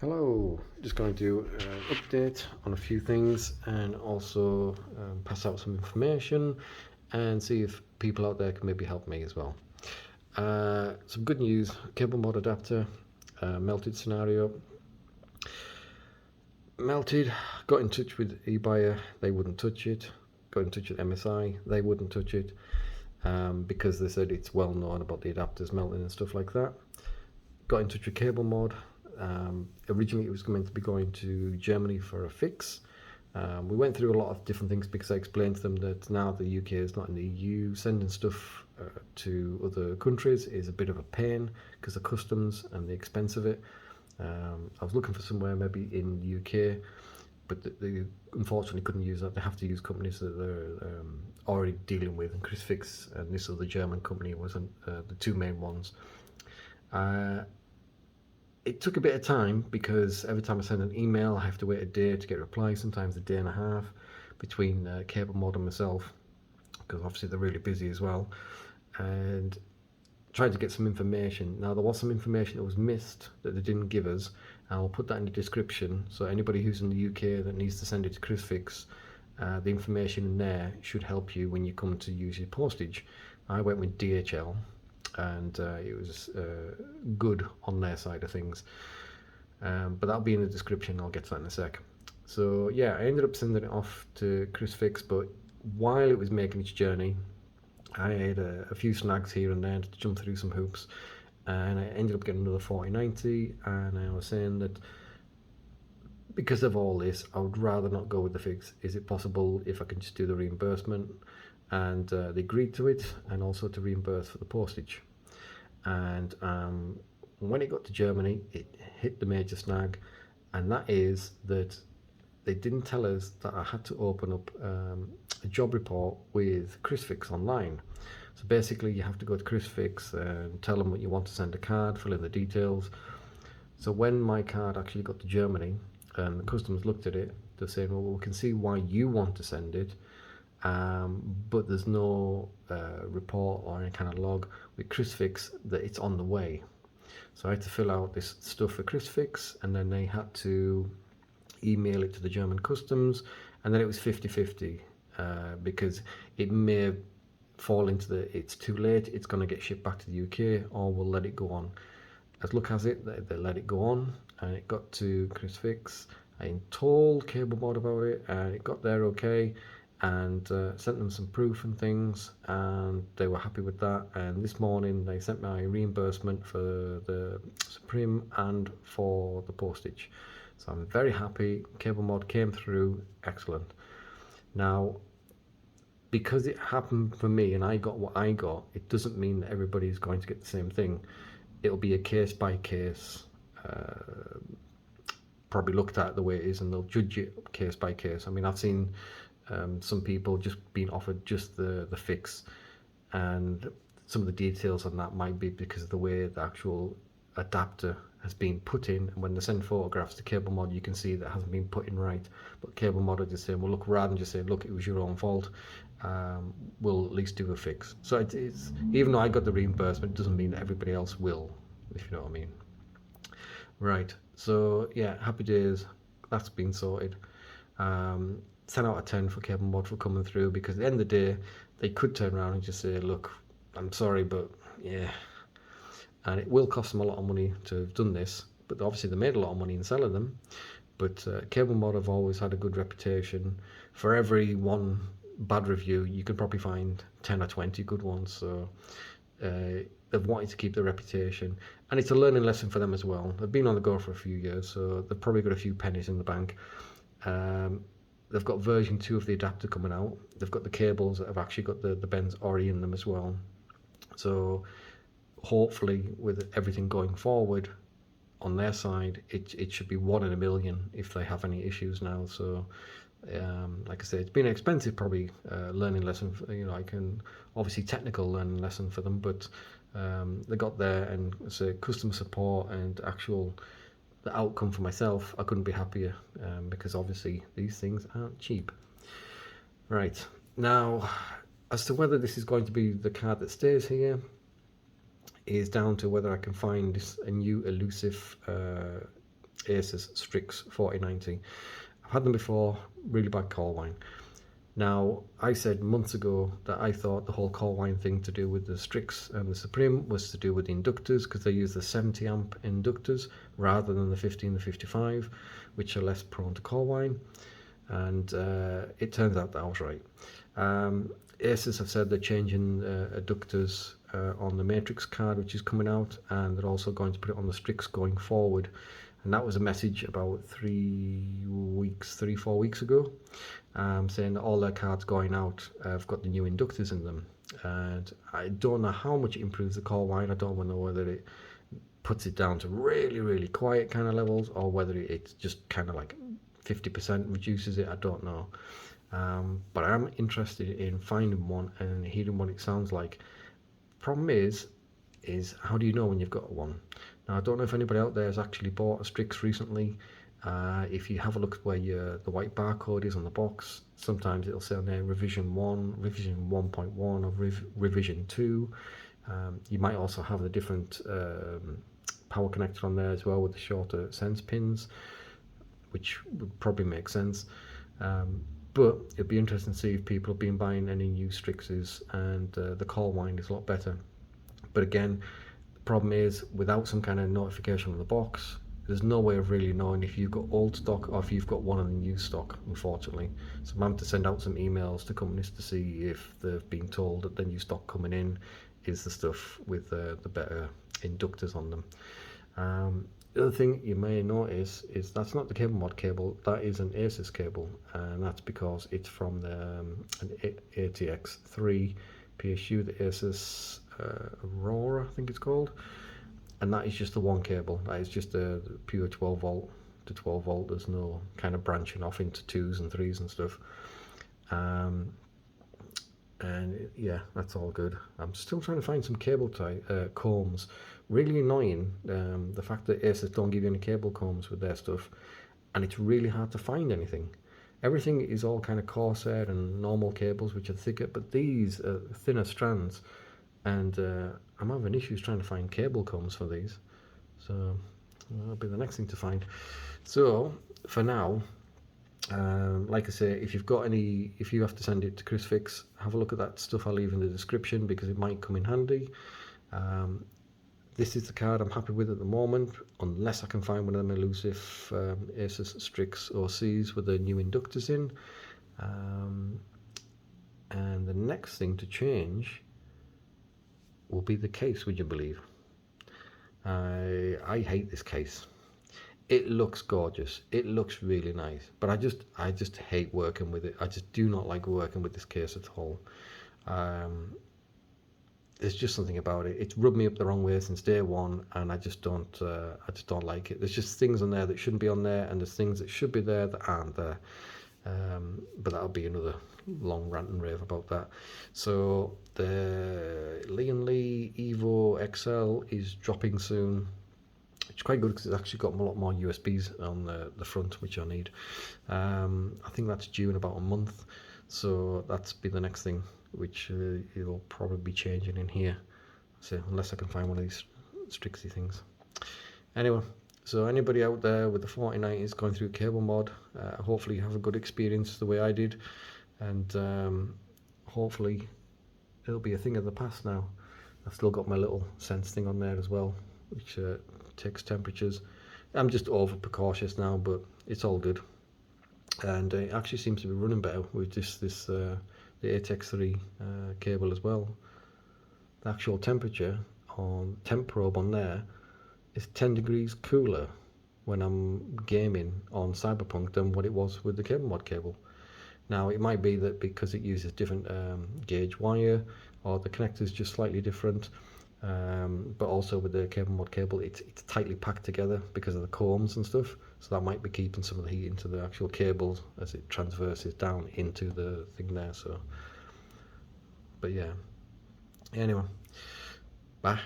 Hello, just going to do an update on a few things and also pass out some information and see if people out there can maybe help me as well. Some good news, Cablemod adapter, melted scenario. Melted, got in touch with eBuyer, they wouldn't touch it. Got in touch with MSI, they wouldn't touch it because they said it's well known about the adapters melting and stuff like that. Got in touch with Cablemod. Originally it was meant to be going to Germany for a fix. We went through a lot of different things because I explained to them that now the UK is not in the EU, sending stuff to other countries is a bit of a pain because of customs and the expense of it. I was looking for somewhere maybe in the UK, but they unfortunately couldn't use that. They have to use companies that they're already dealing with, and KrisFix and this other German company wasn't the two main ones. It took a bit of time because every time I send an email I have to wait a day to get a reply, sometimes a day and a half between Cablemod and myself, because obviously they're really busy as well, and trying to get some information. Now there was some information that was missed that they didn't give us, and I'll put that in the description, so anybody who's in the UK that needs to send it to KrisFix, the information in there should help you when you come to use your postage. I went with DHL and it was good on their side of things, but that'll be in the description. I'll get to that in a sec. So yeah, I ended up sending it off to KrisFix, but while it was making its journey I had a few snags here and there to jump through some hoops, and I ended up getting another 4090, and I was saying that because of all this I would rather not go with the fix. Is it possible if I can just do the reimbursement? And they agreed to it, and also to reimburse for the postage. And when it got to Germany it hit the major snag, and that is that they didn't tell us that I had to open up a job report with KrisFix online. So basically you have to go to KrisFix and tell them what you want to send a card, fill in the details. So when my card actually got to Germany and the customs looked at it, they're saying, well, we can see why you want to send it, but there's no report or any kind of log with KrisFix that it's on the way. So I had to fill out this stuff for KrisFix, and then they had to email it to the German customs, and then it was 50-50 because it may fall into the it's too late, it's going to get shipped back to the UK, or we'll let it go on. As luck has it, they let it go on, and it got to KrisFix. I told Cablemod about it, and it got there okay, and sent them some proof and things, and they were happy with that. And this morning they sent my reimbursement for the Supreme and for the postage, so I'm very happy. Cablemod came through excellent. Now because it happened for me and I got what I got, it doesn't mean that everybody's going to get the same thing. It'll be a case by case, probably looked at the way it is, and they'll judge it case by case. I mean, I've seen some people just being offered just the fix, and some of the details on that might be because of the way the actual adapter has been put in, and when they send photographs to Cablemod you can see that hasn't been put in right, but Cablemod are just saying, well look, rather than just saying, look, it was your own fault, we'll at least do a fix. So it's even though I got the reimbursement, it doesn't mean that everybody else will, if you know what I mean. Right, so yeah, happy days, that's been sorted. 10 out of 10 for Cablemod for coming through, because at the end of the day they could turn around and just say, look, I'm sorry, but yeah, and it will cost them a lot of money to have done this, but obviously they made a lot of money in selling them. But Cablemod have always had a good reputation. For every one bad review you can probably find 10 or 20 good ones, so they've wanted to keep their reputation, and it's a learning lesson for them as well. They've been on the go for a few years, so they've probably got a few pennies in the bank. They've got version 2 of the adapter coming out. They've got the cables that have actually got the bends EORI in them as well. So hopefully with everything going forward on their side, it should be 1 in a million if they have any issues now. So like I said, it's been an expensive probably learning lesson for, you know, I can obviously technical learning lesson for them, but they got there, and so customer support and actual the outcome for myself, I couldn't be happier, because obviously these things aren't cheap. Right, now as to whether this is going to be the card that stays here is down to whether I can find a new elusive Asus Strix 4090. I've had them before, really bad coil whine. Now, I said months ago that I thought the whole coil whine thing to do with the Strix and the Supreme was to do with the inductors, because they use the 70 amp inductors rather than the 50 and the 55, which are less prone to coil whine. And it turns out that I was right. Asus have said they're changing adductors on the Matrix card, which is coming out, and they're also going to put it on the Strix going forward. And that was a message about 3-4 weeks ago, saying that all their cards going out have got the new inductors in them. And I don't know how much it improves the coil whine. I don't know whether it puts it down to really, really quiet kind of levels, or whether it's just kind of like 50% reduces it. I don't know. But I'm interested in finding one and hearing what it sounds like. Problem is how do you know when you've got one? Now, I don't know if anybody out there has actually bought a Strix recently. If you have a look at where the white barcode is on the box, sometimes it'll say on there revision 1, revision 1.1, or revision 2. You might also have the different power connector on there as well, with the shorter sense pins, which would probably make sense. But it'd be interesting to see if people have been buying any new Strixes and the coil whine is a lot better. But again, the problem is, without some kind of notification on the box, there's no way of really knowing if you've got old stock or if you've got one of the new stock, unfortunately. So I'm having to send out some emails to companies to see if they've been told that the new stock coming in is the stuff with the better inductors on them. The other thing you may notice is that's not the Cablemod cable, that is an Asus cable, and that's because it's from an ATX3 PSU, the Asus Aurora, I think it's called, and that is just the one cable. That is just a pure 12 volt to 12 volt. There's no kind of branching off into 2s and 3s and stuff. And yeah, that's all good. I'm still trying to find some cable combs. Really annoying, the fact that Asus don't give you any cable combs with their stuff, and it's really hard to find anything. Everything is all kind of Corsair and normal cables, which are thicker, but these are thinner strands, and I'm having issues trying to find cable combs for these. So that'll be the next thing to find. So for now, like I say, if you have to send it to KrisFix, have a look at that stuff I'll leave in the description, because it might come in handy. This is the card I'm happy with at the moment, unless I can find one of them elusive Asus Strix OCs with the new inductors in. And the next thing to change will be the case, would you believe? I hate this case. It looks gorgeous, it looks really nice, but I just hate working with it. I just do not like working with this case at all. There's just something about it. It's rubbed me up the wrong way since day one, and I just don't like it. There's just things on there that shouldn't be on there, and there's things that should be there that aren't there. But that'll be another long rant and rave about that. So the Lee Evo XL is dropping soon. It's quite good because it's actually got a lot more USBs on the front, which I need. I think that's due in about a month, so that's be the next thing, which it'll probably be changing in here. So unless I can find one of these Strixy things. Anyway, so anybody out there with the 4090s going through Cablemod, hopefully you have a good experience the way I did, and hopefully it'll be a thing of the past now. I've still got my little sense thing on there as well, which takes temperatures. I'm just over precautious now, but it's all good, and it actually seems to be running better with the ATX3 cable as well. The actual temperature on temp probe on there is 10 degrees cooler when I'm gaming on Cyberpunk than what it was with the Cablemod cable. Now it might be that because it uses different gauge wire, or the connector's just slightly different, but also with the Cablemod cable it's tightly packed together because of the combs and stuff, so that might be keeping some of the heat into the actual cables as it transverses down into the thing there. So, but yeah, anyway, bye.